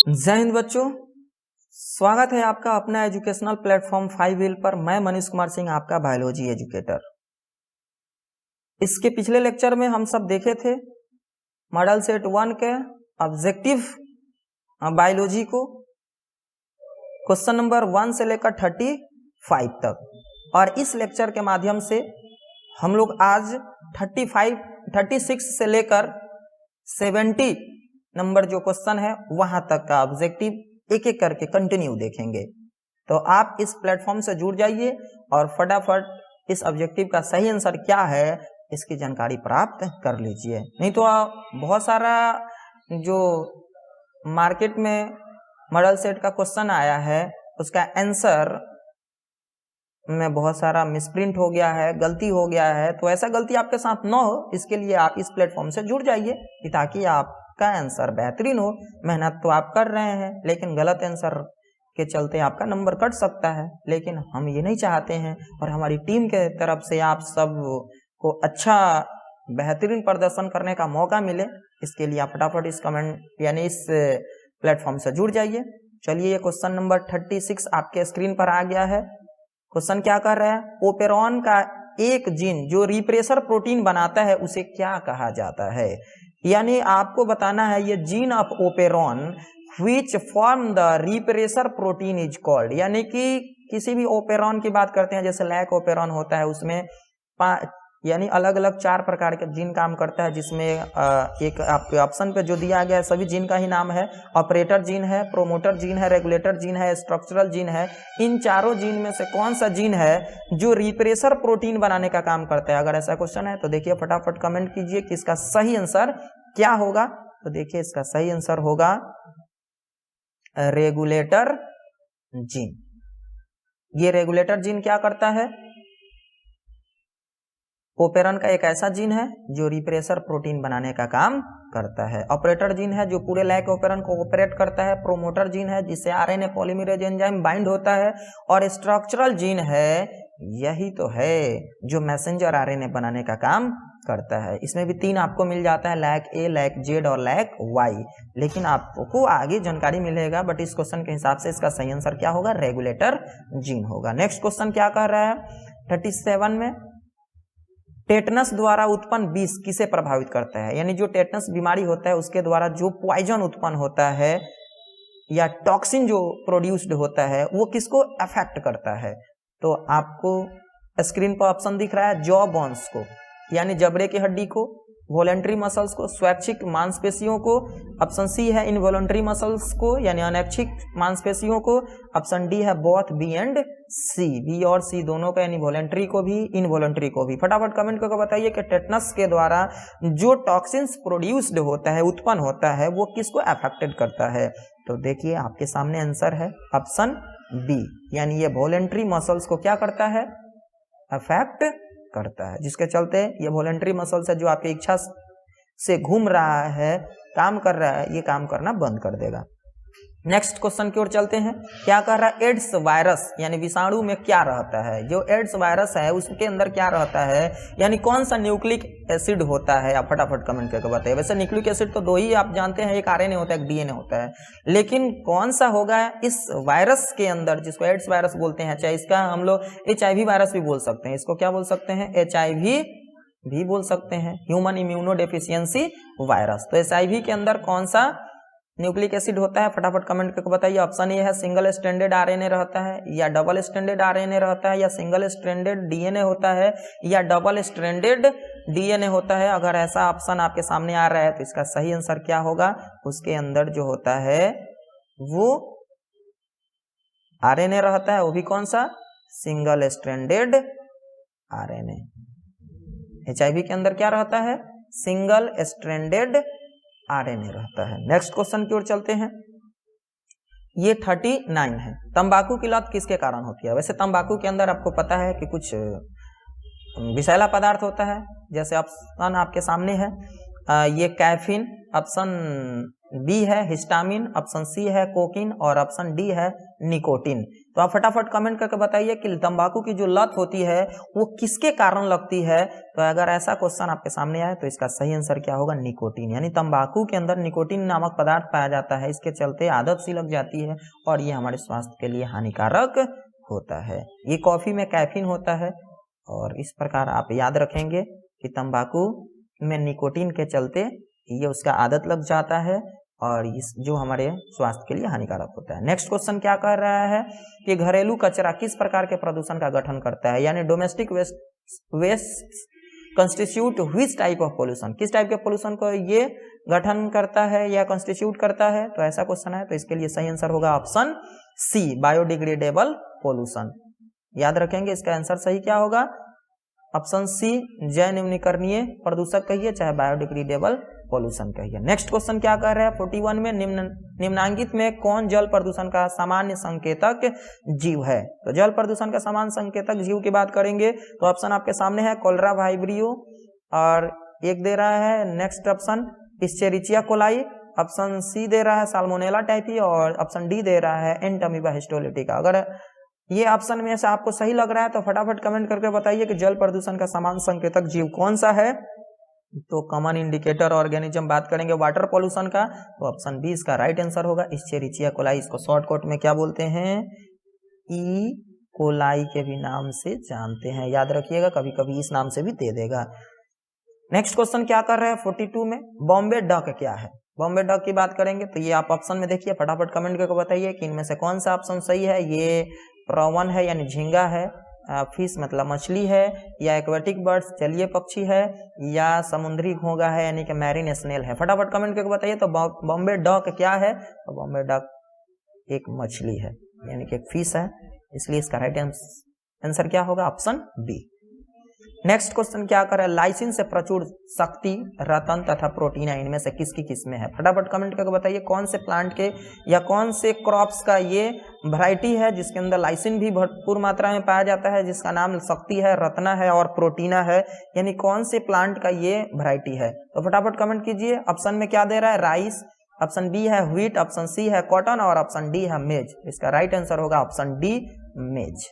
जय हिंद बच्चों, स्वागत है आपका अपना एजुकेशनल प्लेटफॉर्म 5 व्हील पर। मैं मनीष कुमार सिंह, आपका बायोलॉजी एजुकेटर। इसके पिछले लेक्चर में हम सब देखे थे मॉडल सेट 1 के ऑब्जेक्टिव बायोलॉजी को, क्वेश्चन नंबर 1 से लेकर 35 तक, और इस लेक्चर के माध्यम से हम लोग आज 36 से लेकर 70 नंबर जो क्वेश्चन है वहां तक का ऑब्जेक्टिव एक एक करके कंटिन्यू देखेंगे। तो आप इस प्लेटफॉर्म से जुड़ जाइए और फटाफट इस ऑब्जेक्टिव का सही आंसर क्या है इसकी जानकारी प्राप्त कर लीजिए। नहीं तो बहुत सारा जो मार्केट में मॉडल सेट का क्वेश्चन आया है उसका आंसर में बहुत सारा मिसप्रिंट हो गया है, गलती हो गया है। तो ऐसा गलती आपके साथ न हो, इसके लिए आप इस प्लेटफॉर्म से जुड़ जाइए ताकि आपका आंसर बेहतरीन हो। मेहनत तो आप कर रहे हैं लेकिन गलत आंसर के चलते आपका नंबर कट सकता है, लेकिन हम ये नहीं चाहते हैं और हमारी टीम के तरफ से आप सब को अच्छा बेहतरीन प्रदर्शन करने का मौका मिले, इसके लिए आप फटाफट इस कमेंट यानी इस प्लेटफॉर्म से जुड़ जाइए। चलिए, ये क्वेश्चन नंबर 36 आपके स्क्रीन पर आ गया है। क्वेश्चन क्या कर रहा है? ओपेरॉन का एक जीन जो रिप्रेसर प्रोटीन बनाता है उसे क्या कहा जाता है? यानी आपको बताना है ये gene of operon which form the repressor protein is called. यानी कि किसी भी ओपेरॉन की बात करते हैं, जैसे लैक ओपेरॉन होता है, उसमें यानी अलग अलग 4 प्रकार के जीन काम करता है, जिसमें एक आपके ऑप्शन पे जो दिया गया है सभी जीन का ही नाम है। ऑपरेटर जीन है, प्रोमोटर जीन है, रेगुलेटर जीन है, स्ट्रक्चरल जीन है। इन चारों जीन में से कौन सा जीन है जो रिप्रेसर प्रोटीन बनाने का काम करता है? अगर ऐसा क्वेश्चन है तो देखिए फटाफट कमेंट कीजिए कि इसका सही आंसर क्या होगा। तो देखिए इसका सही आंसर होगा रेगुलेटर जीन। ये रेगुलेटर जीन क्या करता है? ओपेरॉन का एक ऐसा जीन है जो रिप्रेसर प्रोटीन बनाने का काम करता है। ऑपरेटर जीन है जो पूरे लैक ओपेरॉन को ऑपरेट करता है। प्रोमोटर जीन है जिससे आरएनए पॉलीमरेज एंजाइम बाइंड होता है। और स्ट्रक्चरल जीन है, यही तो है जो मैसेंजर आरएनए बनाने का काम करता है। इसमें भी 3 आपको मिल जाता है, लैक ए, लैक जेड और लैक वाई, लेकिन आपको आगे जानकारी मिलेगा। बट इस क्वेश्चन के हिसाब से इसका सही आंसर क्या होगा? रेगुलेटर जीन होगा। नेक्स्ट क्वेश्चन क्या कर रहा है? 37 में टेटनस द्वारा उत्पन्न विष किसे प्रभावित करता है? यानी जो टेटनस बीमारी होता है उसके द्वारा जो पॉइजन उत्पन्न होता है या टॉक्सिन जो प्रोड्यूस्ड होता है वो किसको अफेक्ट करता है? तो आपको स्क्रीन पर ऑप्शन दिख रहा है, जॉ बोन्स को यानी जबड़े की हड्डी को, वॉलेंट्री मसल्स को, स्वैच्छिक मांसपेशियों को, ऑप्शन सी है इनवॉलेंट्री मसल्स को यानी अनैच्छिक मांसपेशियों को, ऑप्शन डी है both B and C, B और सी दोनों का, यानी वॉलेंट्री को भी इनवॉलेंट्री को भी। फटाफट कमेंट करके बताइए कि टेटनस के द्वारा जो टॉक्सिन्स प्रोड्यूस्ड होता है, उत्पन्न होता है, वो किसको अफेक्टेड करता है? तो देखिए आपके सामने आंसर है ऑप्शन बी, यानी ये वॉलेंट्री मसल्स को क्या करता है? अफेक्ट करता है, जिसके चलते ये वॉलेंट्री मसल्स है जो आपकी इच्छा से घूम रहा है, काम कर रहा है, ये काम करना बंद कर देगा। नेक्स्ट क्वेश्चन की ओर चलते हैं। क्या कर रहा है? एड्स वायरस यानी विषाणु में क्या रहता है? जो एड्स वायरस है उसके अंदर क्या रहता है, यानी कौन सा न्यूक्लिक एसिड होता है? आप फटाफट कमेंट करके बताइए। वैसे न्यूक्लिक एसिड तो 2 ही आप जानते हैं, एक आरएनए होता है, एक डीएनए होता है, लेकिन कौन सा होगा इस वायरस के अंदर जिसको एड्स वायरस बोलते हैं? चाहे इसका हम लोग HIV वायरस भी बोल सकते हैं, इसको क्या बोल सकते हैं? HIV भी बोल सकते हैं, ह्यूमन इम्यूनो डेफिशिएंसी वायरस। तो HIV के अंदर कौन सा न्यूक्लिक एसिड होता है? फटाफट कमेंट करके बताइए। ऑप्शन ए है सिंगल स्ट्रैंडेड आरएनए रहता है, या डबल स्ट्रैंडेड आरएनए रहता है, या सिंगल स्ट्रैंडेड डीएनए होता है, या डबल स्ट्रैंडेड डीएनए होता है। अगर ऐसा ऑप्शन आपके सामने आ रहा है तो इसका सही आंसर क्या होगा? उसके अंदर जो होता है वो आरएनए रहता है, वो भी कौन सा? Single stranded RNA. HIV के अंदर क्या रहता है? सिंगल स्ट्रैंडेड आरएनए रहता है। नेक्स्ट क्वेश्चन की ओर चलते हैं। ये 39 है। तंबाकू की लत किसके कारण होती है? वैसे तंबाकू के अंदर आपको पता है कि कुछ विषैला पदार्थ होता है, जैसे ऑप्शन आपके सामने है, ये कैफीन, ऑप्शन बी है हिस्टामिन, ऑप्शन सी है कोकिन और ऑप्शन डी है निकोटिन। तो आप फटाफट कमेंट करके बताइए कि तंबाकू की जो लत होती है वो किसके कारण लगती है। तो अगर ऐसा क्वेश्चन आपके सामने आए तो इसका सही आंसर क्या होगा, निकोटिन। यानी तंबाकू के अंदर निकोटिन नामक पदार्थ पाया जाता है, इसके चलते आदत सी लग जाती है और ये हमारे स्वास्थ्य के लिए हानिकारक होता है। ये कॉफी में कैफीन होता है और इस प्रकार आप याद रखेंगे कि तंबाकू में निकोटिन के चलते ये उसका आदत लग जाता है और इस जो हमारे स्वास्थ्य के लिए हानिकारक होता है। नेक्स्ट क्वेश्चन क्या कह रहा है कि घरेलू कचरा किस प्रकार के प्रदूषण का गठन करता है, यानी domestic waste constitute which type of pollution, किस टाइप के पोल्यूशन को ये गठन करता है या कंस्टिट्यूट करता है। तो ऐसा क्वेश्चन है तो इसके लिए सही आंसर होगा ऑप्शन सी, बायोडिग्रेडेबल पोल्यूशन। याद रखेंगे इसका आंसर सही क्या होगा, ऑप्शन सी, जैव निम्नीकरणीय प्रदूषक कहिए चाहे बायोडिग्रेडेबल पोल्यूशन कहिए। नेक्स्ट क्वेश्चन क्या कह रहा है 41 में निम्नांकित में कौन जल प्रदूषण का सामान्य संकेतक जीव है। तो जल प्रदूषण का सामान्य संकेतक जीव की बात करेंगे तो ऑप्शन आपके सामने है कोलेरा वाइब्रियो और एक दे रहा है next option Escherichia coli, option C दे रहा है साल्मोनेला टाइफी और ऑप्शन डी दे रहा है एंटमीबा हिस्टोलिटिका। अगर ये ऑप्शन में से आपको सही लग रहा है तो फटाफट कमेंट करके बताइए कि जल प्रदूषण का सामान्य संकेतक जीव कौन सा है। तो कॉमन इंडिकेटर ऑर्गेनिज्म बात करेंगे वाटर पॉल्यूशन का तो ऑप्शन बी इसका राइट आंसर होगा इस्चेरिचिया कोलाई। इसको शॉर्टकट में क्या बोलते हैं, ई कोलाई के भी नाम से जानते हैं, याद रखिएगा, कभी कभी इस नाम से भी दे देगा। नेक्स्ट क्वेश्चन क्या कर रहे हैं 42 में बॉम्बे डक क्या है। बॉम्बे डक की बात करेंगे तो ये आप ऑप्शन में देखिए, फटाफट कमेंट करके बताइए कि इनमें से कौन सा ऑप्शन सही है। ये प्रॉवन है यानी झींगा है, फिश मतलब मछली है, या एक्वेटिक बर्ड्स जलीय पक्षी है, या समुद्री घोंघा है यानी कि मैरीन स्नेल है। फटाफट कमेंट करके बताइए। तो बॉम्बे डक क्या है, तो बॉम्बे डक एक मछली है यानी कि एक फिश है, इसलिए इसका राइट आंसर क्या होगा ऑप्शन बी। नेक्स्ट क्वेश्चन क्या कर रहा है लाइसिन से प्रचुर शक्ति, रतन तथा प्रोटीन है, इनमें से किसकी किस्में है। फटाफट कमेंट करके बताइए कौन से प्लांट के या कौन से क्रॉप्स का ये वैरायटी है जिसके अंदर लाइसिन भी भरपूर मात्रा में पाया जाता है, जिसका नाम शक्ति है, रत्ना है और प्रोटीना है, यानी कौन से प्लांट का ये वैरायटी है। तो फटाफट कमेंट कीजिए। ऑप्शन में क्या दे रहा है, राइस, ऑप्शन बी है व्हीट, ऑप्शन सी है कॉटन और ऑप्शन डी है मेज। इसका राइट आंसर होगा ऑप्शन डी मेज।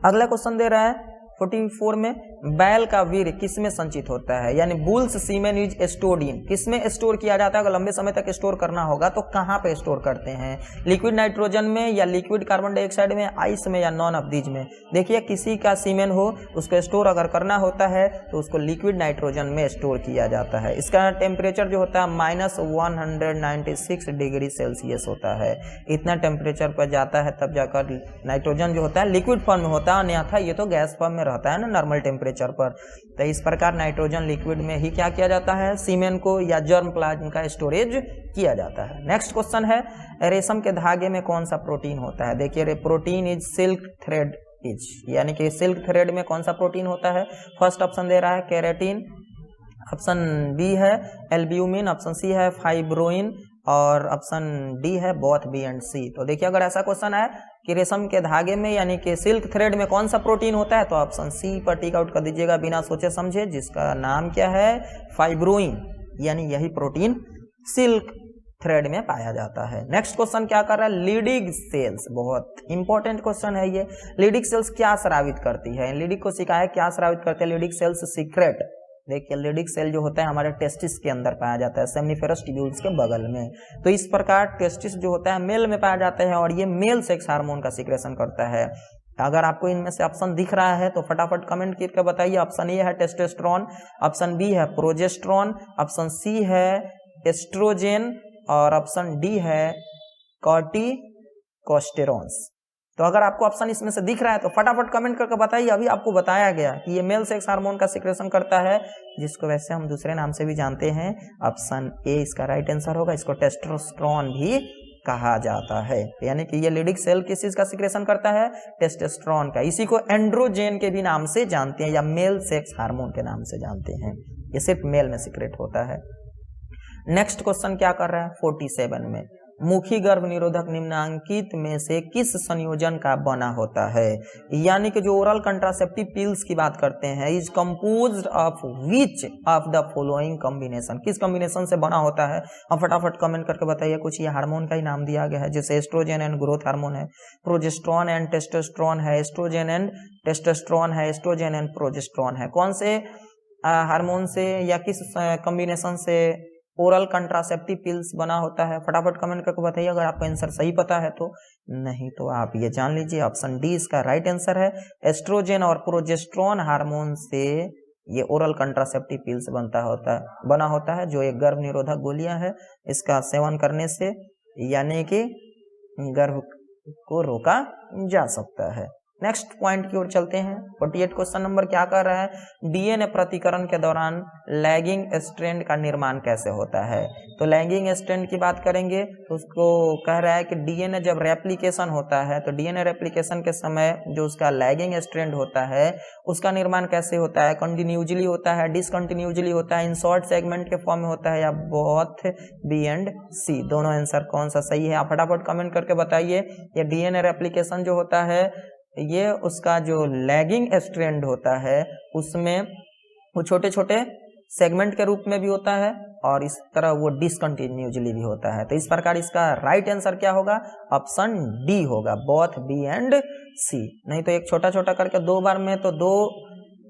अगला क्वेश्चन दे रहा है 44 में बैल का वीर्य किसमें संचित होता है, यानी bulls semen is stored in, किसमें स्टोर किया जाता है। अगर लंबे समय तक स्टोर करना होगा तो कहां पे स्टोर करते हैं, लिक्विड नाइट्रोजन में या लिक्विड कार्बन डाइऑक्साइड में, आइस में या नॉन ऑफ दीज में। देखिए किसी का सीमेन हो उसको स्टोर अगर करना होता है तो उसको लिक्विड नाइट्रोजन में स्टोर किया जाता है। इसका टेम्परेचर जो होता है -196 डिग्री सेल्सियस होता है, इतना टेम्परेचर पर जाता है तब जाकर नाइट्रोजन जो होता है लिक्विड फॉर्म में होता है, अन्यथा ये तो गैस फॉर्म में रहता है ना नॉर्मल टेम्परेचर पर। तो इस प्रकार नाइट्रोजन लिक्विड में ही क्या किया जाता है, सीमेन को या जर्म प्लाज्म का स्टोरेज किया जाता है। नेक्स्ट क्वेश्चन है रेशम के धागे में कौन सा प्रोटीन होता है। देखिए protein is silk thread is, यानी कि सिल्क थ्रेड में कौन सा प्रोटीन होता है। फर्स्ट ऑप्शन दे रहा है केराटिन, ऑप्शन बी है एल्ब्यूमिन, ऑप्शन सी है फाइब्रोइन और ऑप्शन डी है बोथ बी एंड सी। तो देखिए अगर ऐसा क्वेश्चन है कि रेशम के धागे में यानी कि सिल्क थ्रेड में कौन सा प्रोटीन होता है तो ऑप्शन सी पर टिक आउट कर दीजिएगा बिना सोचे समझे, जिसका नाम क्या है फाइब्रोइन, यानी यही प्रोटीन सिल्क थ्रेड में पाया जाता है। नेक्स्ट क्वेश्चन क्या कर रहा है लीडिंग सेल्स, बहुत इंपॉर्टेंट क्वेश्चन है ये। लीडिंग सेल्स क्या स्रावित करती है, लीडिंग को सिखाया क्या स्रावित करते हैं लीडिंग सेल्स सीक्रेट। देखिए लीडिंग सेल जो होता है हमारे टेस्टिस के अंदर पाया जाता है, सेमनीफेरस ट्यूब्यूल्स के बगल में। तो इस प्रकार टेस्टिस जो होता है मेल में पाया जाता है और ये मेल सेक्स हार्मोन का सीक्रेशन करता है। अगर आपको इनमें से ऑप्शन दिख रहा है तो फटाफट कमेंट करके बताइए। ऑप्शन ए है टेस्टोस्टेरोन, ऑप्शन बी है प्रोजेस्टेरोन, ऑप्शन सी है एस्ट्रोजेन और ऑप्शन डी है कॉर्टिकोस्टेरॉन्स। तो अगर आपको ऑप्शन इसमें से दिख रहा है तो फटाफट कमेंट करके बताइए। अभी आपको बताया गया कि ये मेल सेक्स हार्मोन का सीक्रेशन करता है, जिसको वैसे हम दूसरे नाम से भी जानते हैं। ऑप्शन ए इसका राइट आंसर होगा, इसको टेस्टोस्टेरोन भी कहा जाता है। यानी कि ये लीडिंग सेल किस चीज का सीक्रेशन करता है, टेस्टोस्टेरोन का। इसी को एंड्रोजेन के भी नाम से जानते हैं या मेल सेक्स हार्मोन के नाम से जानते हैं, ये सिर्फ मेल में सीक्रेट होता है। नेक्स्ट क्वेश्चन क्या कर रहा है 47 में मुखी गर्भ निरोधक निम्नांकित में से किस संयोजन का बना होता है? यानी कि जो ओरल कंट्रासेप्टिव पिल्स की बात करते हैं, is composed of which of the following combination, किस कॉम्बिनेशन से बना होता है? अब फटाफट कमेंट करके बताइए। कुछ ये हार्मोन का ही नाम दिया गया है, जैसे एस्ट्रोजन एंड ग्रोथ हार्मोन है, प्रोजेस्टेरोन एंड टेस्टोस्टेरोन है, एस्ट्रोजन एंड टेस्टोस्टेरोन है, एस्ट्रोजन एंड प्रोजेस्टेरोन है। कौन से हार्मोन से या किस कॉम्बिनेशन से ओरल कंट्रासेप्टिव पिल्स बना होता है? फटाफट कमेंट करके बताइए अगर आपको आंसर सही पता है तो। नहीं तो आप ये जान लीजिए ऑप्शन डी इसका राइट आंसर है। एस्ट्रोजन और प्रोजेस्टेरोन हार्मोन से ये ओरल कंट्रासेप्टिव पिल्स बना होता है, जो एक गर्भ निरोधक गोलियां है। इसका सेवन करने से यानी कि गर्भ को रोका जा सकता है। नेक्स्ट पॉइंट की ओर चलते हैं। 48 क्वेश्चन नंबर क्या कर रहा है? डीएनए प्रतिकरण के दौरान लैगिंग स्ट्रैंड का निर्माण कैसे होता है? तो लैगिंग स्ट्रैंड की बात करेंगे तो उसको कह रहा है कि डीएनए जब रेप्लिकेशन होता है तो डीएनए रेप्लिकेशन के समय जो उसका लैगिंग स्ट्रैंड होता है उसका निर्माण कैसे होता है? कंटिन्यूजली होता है, डिसकंटिन्यूजली होता है, इन शॉर्ट सेगमेंट के फॉर्म में होता है, या बोथ बी एंड सी? दोनों आंसर कौन सा सही है? आप फटाफट कमेंट करके बताइए। ये डीएनए रेप्लिकेशन जो होता है ये उसका जो लैगिंग स्ट्रैंड होता है उसमें वो छोटे छोटे सेगमेंट के रूप में भी होता है और इस तरह वो डिसकंटिन्यूजली भी होता है। तो इस प्रकार इसका राइट आंसर क्या होगा? ऑप्शन डी होगा, बोथ बी एंड सी। नहीं तो एक छोटा छोटा करके दो बार में तो दो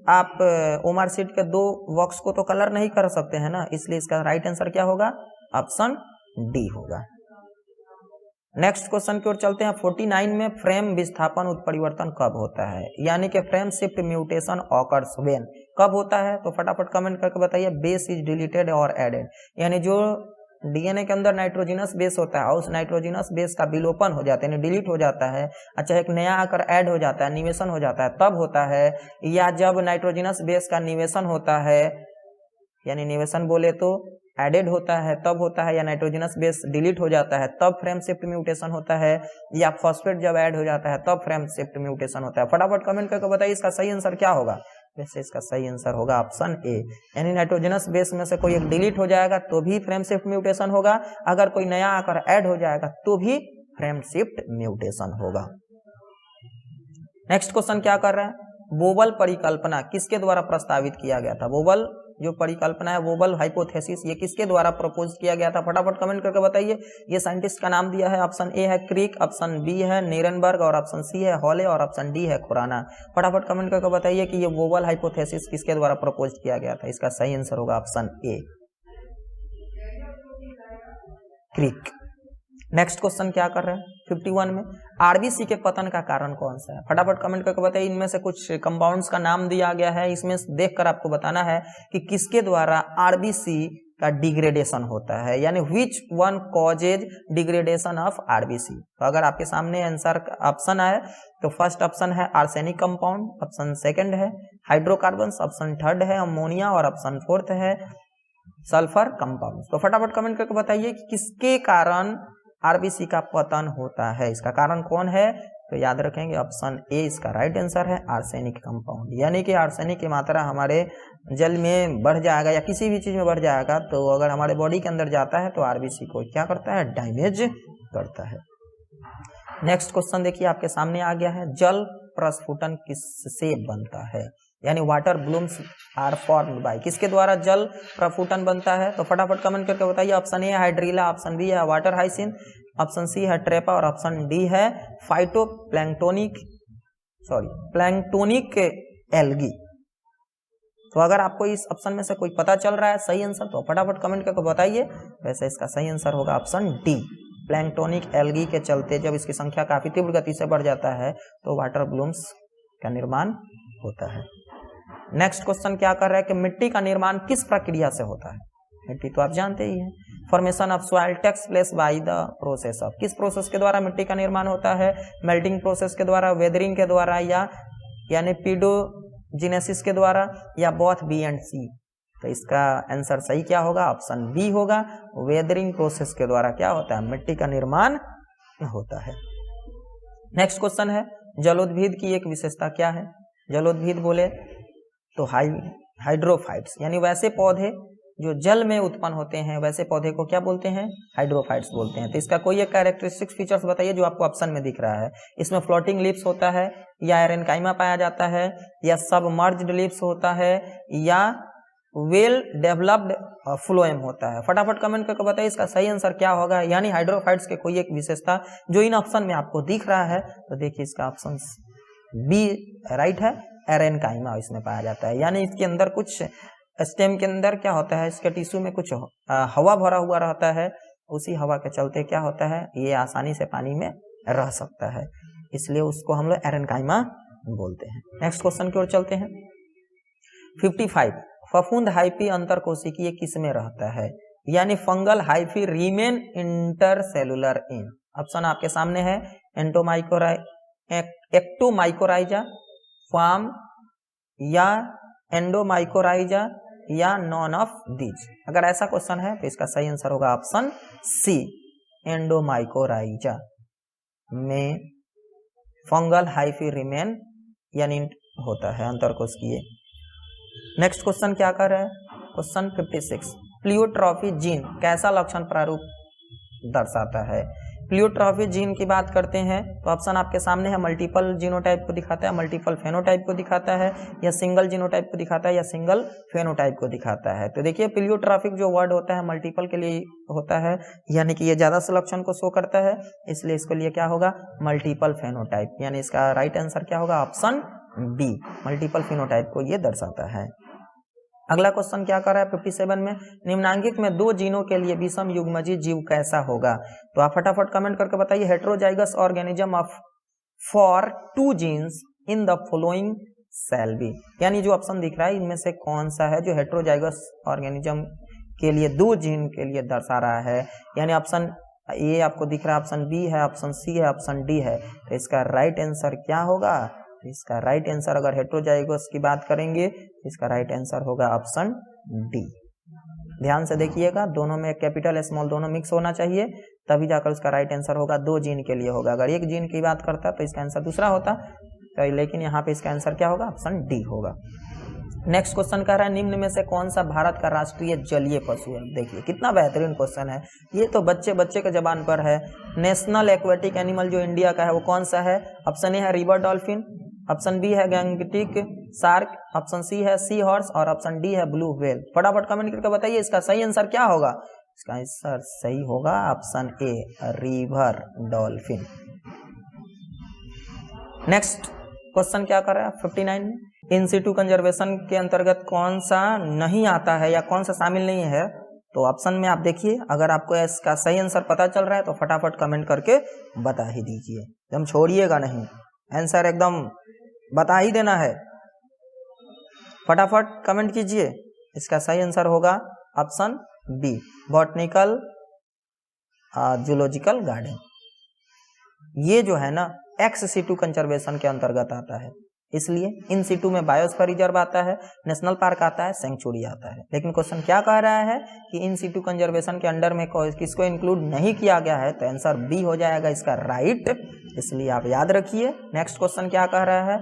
आप ओमर शीट के दो बॉक्स को तो कलर नहीं कर सकते हैं ना, इसलिए इसका राइट आंसर क्या होगा? ऑप्शन डी होगा। नेक्स्ट क्वेश्चन की ओर चलते हैं। 49 में फ्रेम विस्थापन उत्परिवर्तन कब होता है? यानी कि frame shift mutation occurs when, कब होता है? तो फटाफट कमेंट करके बताइए। बेस इज डिलीटेड और एडेड, यानी जो डीएनए के अंदर नाइट्रोजिनस बेस होता है उस नाइट्रोजिनस बेस का विलोपन हो जाता है, यानी डिलीट हो जाता है, अच्छा एक नया आकर ऐड हो जाता है, निवेशन हो जाता है, तब होता है। या जब नाइट्रोजिनस बेस का निवेशन होता है, यानी निवेशन बोले तो एडेड होता है तब होता है, या नाइट्रोजनस बेस डिलीट हो जाता है तब फ्रेम शिफ्ट म्यूटेशन होता है, या फॉस्फेट जब ऐड हो जाता है तब फ्रेम शिफ्ट म्यूटेशन होता है। फटाफट कमेंट करके बताइए इसका सही आंसर क्या होगा? वैसे इसका सही आंसर होगा ऑप्शन ए, यानी नाइट्रोजनस बेस में से कोई एक डिलीट हो जाएगा तो भी फ्रेम शिफ्ट म्यूटेशन होगा, अगर कोई नया आकर ऐड हो जाएगा तो भी फ्रेम शिफ्ट म्यूटेशन होगा। नेक्स्ट क्वेश्चन क्या कर रहा है? बोबल परिकल्पना किसके द्वारा प्रस्तावित किया गया था? बोबल जो परिकल्पना है, बोबल हाइपोथेसिस, ये किसके द्वारा प्रपोज किया गया था? फटाफट कमेंट करके बताइए। ये साइंटिस्ट का नाम दिया है, ऑप्शन ए है क्रिक, ऑप्शन बी है नीरेनबर्ग और ऑप्शन सी है हॉले और ऑप्शन डी है खुराना। फटाफट कमेंट करके बताइए कि ये बोबल हाइपोथेसिस किसके द्वारा प्रपोज किया गया था? इसका सही आंसर होगा option A, Crick. Next question क्या कर रहे हैं? 51 में आरबीसी के पतन का कारण कौन सा है? फटाफट कमेंट करके बताइए। इनमें से कुछ कंपाउंड्स का नाम दिया गया है, इसमें देखकर आपको बताना है कि किसके द्वारा आरबीसी का डिग्रेडेशन होता है, यानी which one causes degradation of RBC. तो अगर आपके सामने आंसर ऑप्शन आए तो फर्स्ट ऑप्शन है आर्सेनिक कंपाउंड, ऑप्शन सेकंड है हाइड्रोकार्बन्स, ऑप्शन थर्ड है अमोनिया और ऑप्शन फोर्थ है सल्फर कंपाउंड। तो फटाफट कमेंट करके बताइए कि किसके कारण आरबीसी का पतन होता है, इसका कारण कौन है? तो याद रखेंगे ऑप्शन ए इसका राइट आंसर है, आर्सेनिक कंपाउंड। यानी कि आर्सेनिक की मात्रा हमारे जल में बढ़ जाएगा या किसी भी चीज में बढ़ जाएगा तो अगर हमारे बॉडी के अंदर जाता है तो आरबीसी को क्या करता है? डैमेज करता है। नेक्स्ट क्वेश्चन देखिए आपके सामने आ गया है। जल प्रस्फुटन किससे बनता है? यानी water blooms are formed by, किसके द्वारा जल प्रस्फुटन बनता है? तो फटाफट कमेंट करके बताइए। ऑप्शन ए है हाइड्रीला, ऑप्शन बी है वाटर हाइसिन, ऑप्शन सी है ट्रेपा और ऑप्शन डी है प्लैंक्टोनिक एल्गी। तो अगर आपको इस ऑप्शन में से कोई पता चल रहा है सही आंसर तो फटाफट कमेंट करके बताइए। वैसे इसका सही आंसर होगा ऑप्शन डी, प्लैंक्टोनिक एल्गी के चलते जब इसकी संख्या काफी तीव्र गति से बढ़ जाता है तो वाटर ब्लूम्स का निर्माण होता है। नेक्स्ट क्वेश्चन क्या कर रहा है कि मिट्टी का निर्माण किस प्रक्रिया से होता है? मिट्टी तो आप जानते ही हैं। Formation of soil takes place by the process of, किस प्रोसेस के द्वारा मिट्टी का निर्माण होता है? मेल्टिंग प्रोसेस के द्वारा, वेदरिंग के द्वारा, या यानी पीडोजिनेसिस के द्वारा, या बोथ बी एंड सी। तो इसका आंसर सही क्या होगा? ऑप्शन बी होगा, वेदरिंग प्रोसेस के द्वारा क्या होता है? मिट्टी का निर्माण होता है। नेक्स्ट क्वेश्चन है जलोद्भिद की एक विशेषता क्या है? जलोद्भिद बोले तो हाइड्रोफाइट्स, यानी वैसे पौधे जो जल में उत्पन्न होते हैं वैसे पौधे को क्या बोलते हैं? हाइड्रोफाइट्स बोलते हैं। तो इसका कोई एक कैरेक्टरिस्टिक फीचर्स बताइए जो आपको ऑप्शन में दिख रहा है। इसमें फ्लोटिंग लीव्स होता है, या एरेनकाइमा पाया जाता है, या सबमर्ज्ड लीव्स होता है, या वेल डेवलप्ड फ्लोएम होता है। फटाफट कमेंट करके बताइए इसका सही आंसर क्या होगा। यानी हाइड्रोफाइट्स के कोई एक विशेषता जो इन ऑप्शन में आपको दिख रहा है, तो देखिए इसका ऑप्शन बी राइट है, एरेनकाइमा इसमें पाया जाता है। यानी इसके अंदर कुछ स्टेम के अंदर क्या होता है, इसके टिश्यू में कुछ हवा भरा हुआ रहता है, उसी हवा के चलते क्या होता है, ये आसानी से पानी में रह सकता है, इसलिए उसको हम लोग एरेनकाइमा बोलते हैं। नेक्स्ट क्वेश्चन की ओर चलते हैं। 55 फफूंद हाइफी अंतरकोशिकीय किस में रहता है? यानी फंगल हाइफी रीमेन इंटरसेलुलर इन। ऑप्शन आपके सामने है, एक्टोमाइकोराइजा, फार्म, या एंडोमाइकोराइजा, या नॉन ऑफ दीज। अगर ऐसा क्वेश्चन है तो इसका सही आंसर होगा ऑप्शन सी, एंडोमाइकोराइजा में फंगल हाइफी रीमेन यानी होता है अंतरकोशिकीय। नेक्स्ट क्वेश्चन क्या कर रहा है? क्वेश्चन 56 प्लियोट्रॉफी जीन कैसा लक्षण प्रारूप दर्शाता है? प्लियोट्रॉफी जीन की बात करते हैं तो ऑप्शन आपके सामने है, मल्टीपल जीनोटाइप को दिखाता है, मल्टीपल फेनोटाइप को दिखाता है, या सिंगल जीनोटाइप को दिखाता है, या सिंगल फेनोटाइप को दिखाता है। तो देखिए प्लियोट्रॉफिक जो वर्ड होता है मल्टीपल के लिए होता है, यानी कि ये ज्यादा से लक्षण को शो करता है, इसलिए इसके लिए क्या होगा, मल्टीपल फेनोटाइप। यानी इसका राइट आंसर क्या होगा, ऑप्शन बी, मल्टीपल फेनोटाइप को ये दर्शाता है। अगला क्वेश्चन क्या कर रहा है 57 में, निम्नांकित में दो जीनों के लिए विषम युग्मजीय जीव कैसा होगा? तो आप फटाफट कमेंट करके बताइए। Heterozygous organism of for 2 genes in the following shall be. यानी जो ऑप्शन दिख रहा है इनमें से कौन सा है जो हेट्रोजाइगस ऑर्गेनिज्म के लिए 2 जीन के लिए दर्शा रहा है? यानी ऑप्शन ए आपको दिख रहा है, ऑप्शन बी है, ऑप्शन सी है, ऑप्शन डी है। तो इसका राइट आंसर क्या होगा? इसका राइट आंसर अगर हेट्रोजाइगस की बात करेंगे इसका राइट आंसर होगा ऑप्शन डी। ध्यान से देखिएगा, दोनों में कैपिटल स्मॉल दोनों मिक्स होना चाहिए, तभी जाकर उसका राइट आंसर होगा। 2 जीन के लिए होगा। अगर एक जीन की बात करता तो इसका आंसर दूसरा होता, तो लेकिन यहाँ पे इसका आंसर क्या होगा, ऑप्शन डी होगा। नेक्स्ट क्वेश्चन कह रहा है, निम्न में से कौन सा भारत का राष्ट्रीय जलीय पशु है? देखिए कितना बेहतरीन क्वेश्चन है, ये तो बच्चे के जबान पर है। नेशनल एक्वेटिक एनिमल जो इंडिया का है वो कौन सा है? ऑप्शन ए है रिवर डॉल्फिन, ऑप्शन बी है गैंगटिक शार्क, ऑप्शन सी है सी हॉर्स, और ऑप्शन डी है ब्लू व्हेल। फटाफट कमेंट करके बताइए इसका सही आंसर क्या होगा। इसका आंसर सही होगा ऑप्शन ए, रिवर डॉल्फिन। नेक्स्ट क्वेश्चन क्या कर रहा है 59 में, इन सिटू कंजर्वेशन के अंतर्गत कौन सा नहीं आता है या कौन सा शामिल नहीं है? तो ऑप्शन में आप देखिए, अगर आपको इसका सही आंसर पता चल रहा है तो फटाफट कमेंट करके बता ही दीजिए, एकदम छोड़िएगा नहीं, आंसर एकदम बता ही देना है। फटाफट कमेंट कीजिए, इसका सही आंसर होगा option B, botanical zoological garden. ये जो है ना एक्स सिटू कंजर्वेशन के अंतर्गत आता है, इसलिए इन सिटू में बायोस्फीयर रिजर्व आता है, नेशनल पार्क आता है, सेंचुरी आता है। लेकिन क्वेश्चन क्या कह रहा है कि इन सिटू कंजर्वेशन के अंडर में किसको इंक्लूड नहीं किया गया है, तो आंसर बी हो जाएगा इसका राइट, इसलिए आप याद रखिए। नेक्स्ट क्वेश्चन क्या कह रहा है,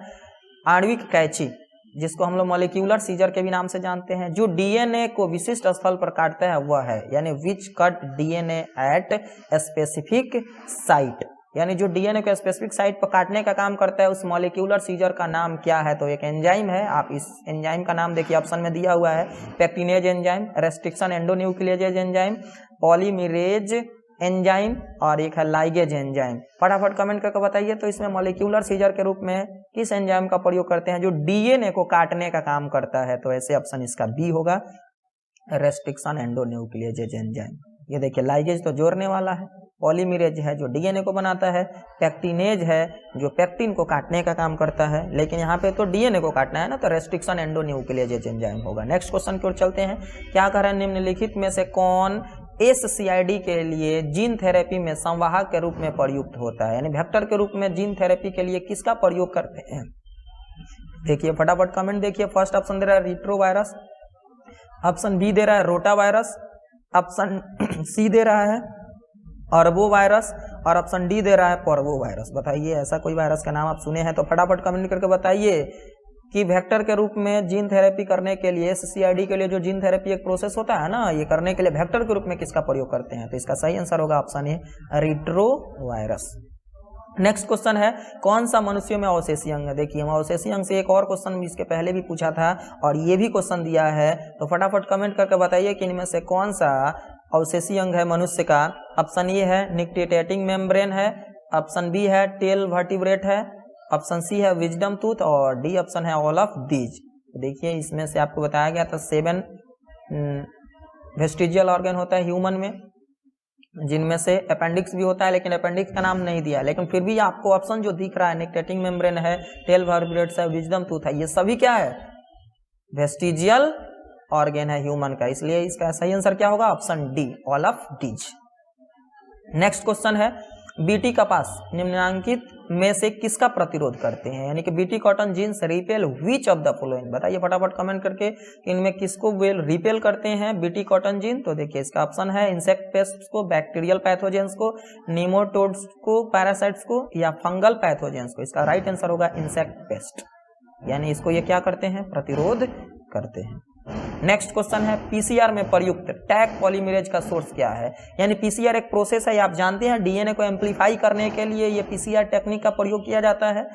आणविक कैंची जिसको हम लोग मॉलिक्यूलर सीजर के भी नाम से जानते हैं, जो डीएनए को विशिष्ट स्थल पर काटता है वह है, यानी which cut DNA at specific site. यानी जो डीएनए को स्पेसिफिक साइट पर काटने का काम करता है उस मॉलिक्यूलर सीजर का नाम क्या है? तो एक एंजाइम है, आप इस एंजाइम का नाम देखिए, ऑप्शन में दिया हुआ है, pectinase enzyme, restriction endonuclease enzyme, polymerase enzyme, और एक है लाइगेज एंजाइम। फटाफट कमेंट करके बताइए तो इसमें मॉलिक्यूलर सीजर के रूप में किस एंजाइम का प्रयोग करते हैं जो डीएनए को काटने का काम करता है? तो ऐसे ऑप्शन इसका बी होगा, रेस्ट्रिक्शन एंडोन्यूक्लियेज एंजाइम। ये देखिए लाइगेज तो जोड़ने वाला है, पॉलीमरेज है जो डीएनए को बनाता है, पेक्टिनेज है जो पेक्टिन को काटने का काम करता है, लेकिन यहाँ पे तो डीएनए को काटना है ना, तो रेस्ट्रिक्शन एंडोन्यूक्लियेज एंजाइम होगा। नेक्स्ट क्वेश्चन की ओर चलते हैं। क्या कह रहे हैं, निम्नलिखित में से कौन एससीआईडी के लिए जीन थेरेपी में संवाहक के रूप में प्रयुक्त होता है? यानी वेक्टर के रूप में जीन थेरेपी के लिए किसका प्रयोग करते हैं? देखिए फटाफट कमेंट देखिए। फर्स्ट ऑप्शन दे रहा है रिट्रोवायरस, ऑप्शन बी दे रहा है रोटावायरस, ऑप्शन सी दे रहा है अर्बो वायरस, और ऑप्शन डी दे रहा है पर्वो वायरस। बताइए ऐसा कोई वायरस का नाम आप सुने हैं तो फटाफट कमेंट करके बताइए कि वेक्टर के रूप में जीन थेरेपी करने के लिए, SCID के लिए जो जीन थेरेपी एक प्रोसेस होता है ना, ये करने के लिए वेक्टर के रूप में किसका प्रयोग करते हैं? तो इसका सही आंसर होगा ऑप्शन ए, रिट्रोवायरस। नेक्स्ट क्वेश्चन है, कौन सा मनुष्यों में अवशेषी अंग है? देखिए, अवशेषी अंग से एक और क्वेश्चन भी इसके पहले भी पूछा था और ये भी क्वेश्चन दिया है, तो फटाफट कमेंट करके बताइए कि इनमें से कौन सा अवशेषी अंग है मनुष्य का। ऑप्शन ए है निक्टेटिंग मेम्ब्रेन है, ऑप्शन बी है टेल वर्टिब्रेट है, ऑप्शन सी है विजडम टूथ और डी ऑप्शन है ऑल ऑफ दीज। देखिए, इसमें से आपको बताया गया था 7 वेस्टिजियल ऑर्गन होता है ह्यूमन में, जिनमें से अपेंडिक्स भी होता है, लेकिन अपेंडिक्स का नाम नहीं दिया, लेकिन फिर भी आपको ऑप्शन जो दिख रहा है निक्टेटिंग मेम्ब्रेन है, टेल वर्टिब्रेट है, विजडम टूथ है, ये सभी क्या है? वेस्टिजियल ऑर्गन है ह्यूमन का, इसलिए इसका सही आंसर क्या होगा? Option D, all of these. Next question है, बीटी कपास निम्नलिखित में से किसका प्रतिरोध करते हैं? यानी कि BT cotton genes repel which of the following? बताइए फटाफट कमेंट करके कि इनमें किसको रिपेल करते हैं बीटी कॉटन जीन। तो देखिए, इसका ऑप्शन है इंसेक्ट पेस्ट को, बैक्टीरियल पैथोजेंस को, निमोटोड्स को, पैरासाइट्स को या फंगल पैथोजेंस को। इसका राइट आंसर होगा इंसेक्ट पेस्ट, यानी इसको ये क्या करते हैं? प्रतिरोध करते हैं। नेक्स्ट क्वेश्चन है, पीसीआर में प्रयुक्त टैग पॉलीमरेज का सोर्स क्या है? यानी पीसीआर एक प्रोसेस है, आप जानते हैं डीएनए को एम्प्लीफाई करने के लिए ये पीसीआर टेक्निक का प्रयोग किया जाता है।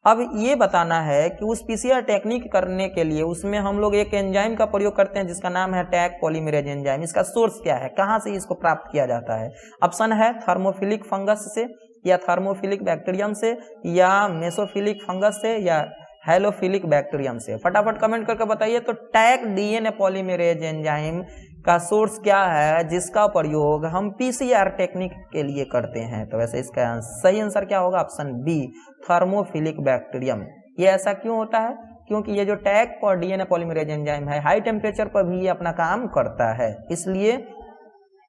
अब ये बताना है कि उस पीसीआर टेक्निक करने के लिए उसमें हम लोग एक एंजाइम का प्रयोग करते हैं जिसका नाम है टैग पॉलीमरेज एंजाइम। इसका सोर्स क्या है, कहाँ से इसको प्राप्त किया जाता है? ऑप्शन है थर्मोफिलिक फंगस से या थर्मोफिलिक बैक्टीरियम से या मेसोफिलिक फंगस से या हेलोफिलिक बैक्टीरियम से। फटाफट कमेंट करके बताइए। तो टैग डीएनए पॉलीमरेज एंजाइम का सोर्स क्या है जिसका प्रयोग हम पीसीआर टेक्निक के लिए करते हैं? तो वैसे इसका सही आंसर क्या होगा? Option B, thermophilic bacterium. ये ऐसा क्यों होता है? क्योंकि ये जो टैग और डीएनए पॉलीमरेज एंजाइम है हाई टेम्परेचर पर भी ये अपना काम करता है, इसलिए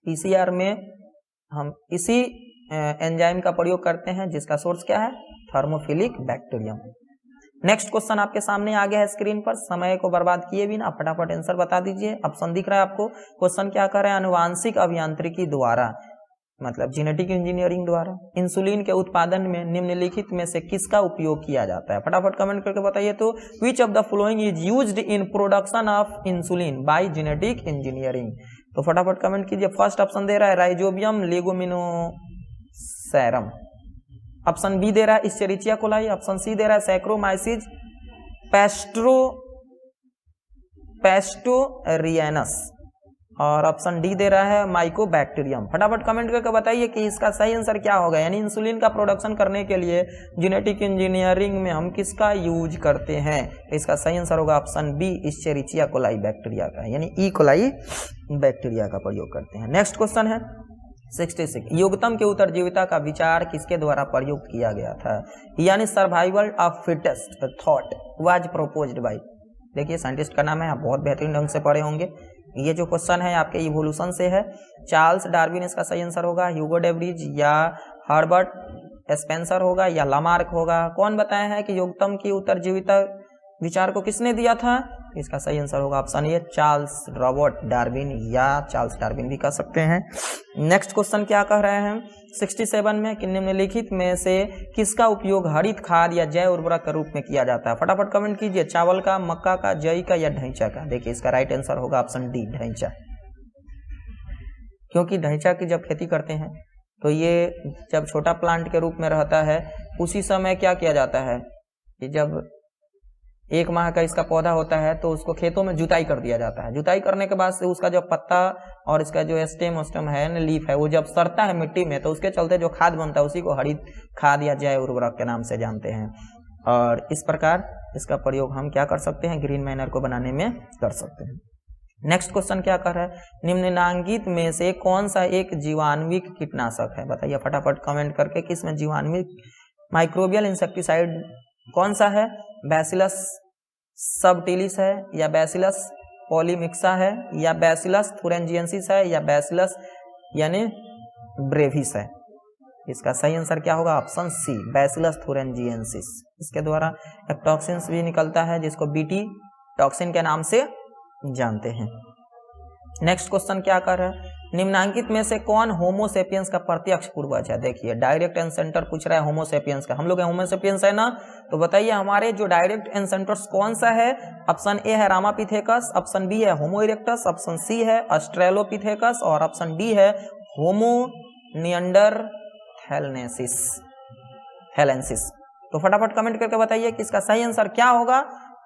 पीसीआर में हम इसी एंजाइम का प्रयोग करते हैं जिसका सोर्स क्या है? Thermophilic bacterium. नेक्स्ट क्वेश्चन आपके सामने आ गया है स्क्रीन पर, समय को बर्बाद किए बिना फटाफट आंसर बता दीजिए। ऑप्शन दिख रहा है आपको। क्वेश्चन क्या कर रहा है? अनुवांशिक अभियांत्रिकी द्वारा, मतलब जेनेटिक इंजीनियरिंग द्वारा इंसुलिन के उत्पादन में निम्नलिखित में से किसका उपयोग किया जाता है? फटाफट कमेंट करके बताइए। तो which of the following is used in production of insulin bye genetic engineering? तो फटाफट कमेंट कीजिए। फर्स्ट ऑप्शन दे रहा है राइजोबियम लेगुमिनोसेरम, ऑप्शन बी दे रहा है इस्चेरिचिया कोलाई, ऑप्शन सी दे रहा है सैक्रोमाइसिस पैस्टोरियनस और ऑप्शन डी दे रहा है माइकोबैक्टीरियम। फटाफट कमेंट करके बताइए कि इसका सही आंसर क्या होगा। यानी इंसुलिन का प्रोडक्शन करने के लिए जेनेटिक इंजीनियरिंग में हम किसका यूज करते हैं? तो इसका सही आंसर होगा ऑप्शन बी, इस्चेरिचिया कोलाई बैक्टीरिया का, यानी ई कोलाई बैक्टीरिया का प्रयोग करते हैं। नेक्स्ट क्वेश्चन है 66, योगतम के उत्तरजीविता का विचार किसके द्वारा प्रयुक्त किया गया था? यानी survival of fittest thought was proposed by, देखिए साइंटिस्ट का नाम है, आप बहुत बेहतरीन ढंग से पढ़े होंगे। ये जो क्वेश्चन है आपके इवोल्यूशन से है। चार्ल्स डार्विन इसका सही आंसर होगा, ह्यूगो डेवरीज या हर्बर्ट स्पेंसर होगा या लामार्क होगा। कौन बताया है कि योगतम की उत्तरजीविता विचार को किसने दिया था? इसका सही आंसर होगा ऑप्शन ए, चार्ल्स रॉबर्ट डार्विन या चार्ल्स डार्विन भी कह सकते हैं। नेक्स्ट क्वेश्चन क्या कह रहे हैं 67 में कि निम्नलिखित में से किसका उपयोग हरित खाद या जैव उर्वरक के रूप में किया जाता है? फटाफट कमेंट कीजिए। चावल का, मक्का का, जई का या ढैंचा का? देखिए इसका राइट आंसर होगा ऑप्शन डी, ढैंचा। क्योंकि ढैंचा की जब खेती करते हैं तो ये जब छोटा प्लांट के रूप में रहता है उसी समय क्या किया जाता है कि जब 1 माह का इसका पौधा होता है तो उसको खेतों में जुताई कर दिया जाता है। जुताई करने के बाद से उसका जो पत्ता और इसका जो स्टेम है, लीफ है, वो जब सड़ता है मिट्टी में तो उसके चलते जो खाद बनता है उसी को हरित खाद या जैव उर्वरक के नाम से जानते हैं। और इस प्रकार इसका प्रयोग हम क्या कर सकते हैं? ग्रीन मैनर को बनाने में कर सकते हैं। नेक्स्ट क्वेश्चन क्या कर रहा है? निम्नलिखित में से कौन सा एक जीवाणुविक कीटनाशक है? बताइए फटाफट कमेंट करके कि इसमें जीवाणुविक माइक्रोबियल इंसेक्टिसाइड कौन सा है? बैसिलस सबटिलिस है या बैसिलस पॉलीमिक्सा है या बैसिलस थुरेंजियंसिस है या बैसिलस यानी ब्रेविस है? इसका सही आंसर क्या होगा? Option C, Bacillus thuringiensis. इसके द्वारा एक टॉक्सिन भी निकलता है जिसको बीटी टॉक्सिन के नाम से जानते हैं। नेक्स्ट क्वेश्चन क्या कर रहा है? निम्नांकित में से कौन होमोसेपियंस का प्रत्यक्ष पूर्वज है? देखिए डायरेक्ट एंसेंटर पूछ रहा है होमोसेपियंस का, हम लोग होमोसेपियंस है ना, तो बताइए हमारे जो डायरेक्ट एंसेंटर्स कौन सा है? ऑप्शन ए है रामापिथेकस, ऑप्शन बी है होमो इरेक्टस, ऑप्शन सी है ऑस्ट्रेलोपिथेकस और ऑप्शन डी है होमो निएंडरथैलेंसिस। तो फटाफट कमेंट करके बताइए कि इसका सही आंसर क्या होगा।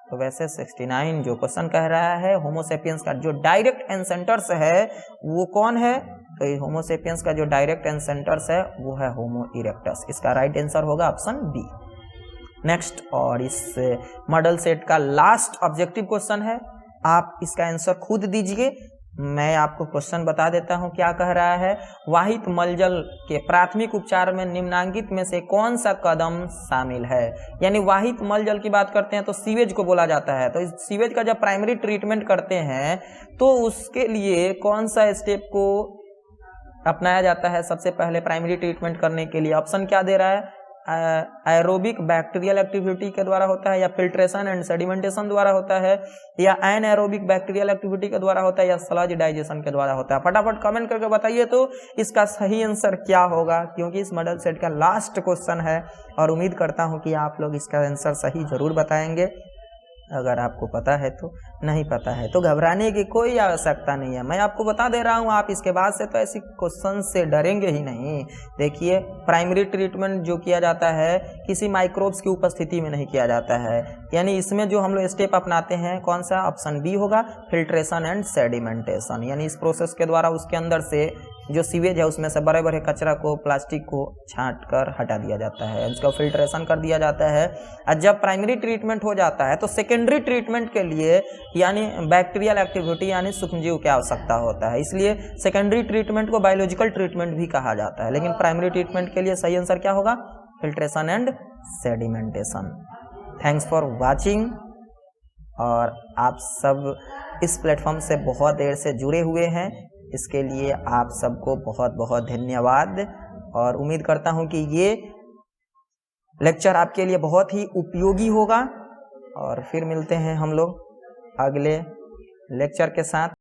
तो वैसे 69 जो क्वेश्चन कह रहा है होमोसेपियंस का जो डायरेक्ट एंसेंटर्स है वो कौन है? तो होमोसेपियंस का जो डायरेक्ट एंसेंटर्स है वो है होमो इरेक्टस। इसका राइट आंसर होगा ऑप्शन बी। नेक्स्ट, और इस मॉडल सेट का लास्ट ऑब्जेक्टिव क्वेश्चन है, आप इसका आंसर खुद दीजिए। मैं आपको क्वेश्चन बता देता हूं क्या कह रहा है। वाहित मलजल के प्राथमिक उपचार में निम्नांकित में से कौन सा कदम शामिल है? यानी वाहित मलजल की बात करते हैं तो सीवेज को बोला जाता है। तो इस सीवेज का जब प्राइमरी ट्रीटमेंट करते हैं तो उसके लिए कौन सा स्टेप को अपनाया जाता है? सबसे पहले प्राइमरी ट्रीटमेंट करने के लिए ऑप्शन क्या दे रहा है? एरोबिक बैक्टीरियल एक्टिविटी के द्वारा होता है, या फिल्ट्रेशन एंड सेडिमेंटेशन द्वारा होता है, या एनएरोबिक बैक्टीरियल एक्टिविटी के द्वारा होता है, या स्लज डाइजेशन के द्वारा होता है। फटाफट कमेंट करके बताइए तो इसका सही आंसर क्या होगा, क्योंकि इस मॉडल सेट का लास्ट क्वेश्चन है और उम्मीद करता हूं कि आप लोग इसका आंसर सही जरूर बताएंगे। अगर आपको पता है तो, नहीं पता है तो घबराने की कोई आवश्यकता नहीं है। मैं आपको बता दे रहा हूं, आप इसके बाद से तो ऐसी क्वेश्चन से डरेंगे ही नहीं। देखिए प्राइमरी ट्रीटमेंट जो किया जाता है किसी माइक्रोब्स की उपस्थिति में नहीं किया जाता है, यानी इसमें जो हम लोग स्टेप अपनाते हैं कौन सा? ऑप्शन बी होगा, फिल्ट्रेशन एंड सेडिमेंटेशन। यानी इस प्रोसेस के द्वारा उसके अंदर से जो सीवेज है उसमें से बड़े बड़े कचरा को, प्लास्टिक को छांट कर हटा दिया जाता है, उसका फिल्ट्रेशन कर दिया जाता है। और जब प्राइमरी ट्रीटमेंट हो जाता है तो सेकेंडरी ट्रीटमेंट के लिए यानी बैक्टीरियल एक्टिविटी यानी सूक्ष्मजीव की आवश्यकता होता है, इसलिए सेकेंडरी ट्रीटमेंट को बायोलॉजिकल ट्रीटमेंट भी कहा जाता है। लेकिन प्राइमरी ट्रीटमेंट के लिए सही आंसर क्या होगा? Filtration and sedimentation. Thanks for watching. और आप सब इस प्लेटफॉर्म से बहुत देर से जुड़े हुए हैं, इसके लिए आप सबको बहुत बहुत धन्यवाद। और उम्मीद करता हूं कि ये लेक्चर आपके लिए बहुत ही उपयोगी होगा। और फिर मिलते हैं हम लोग अगले लेक्चर के साथ।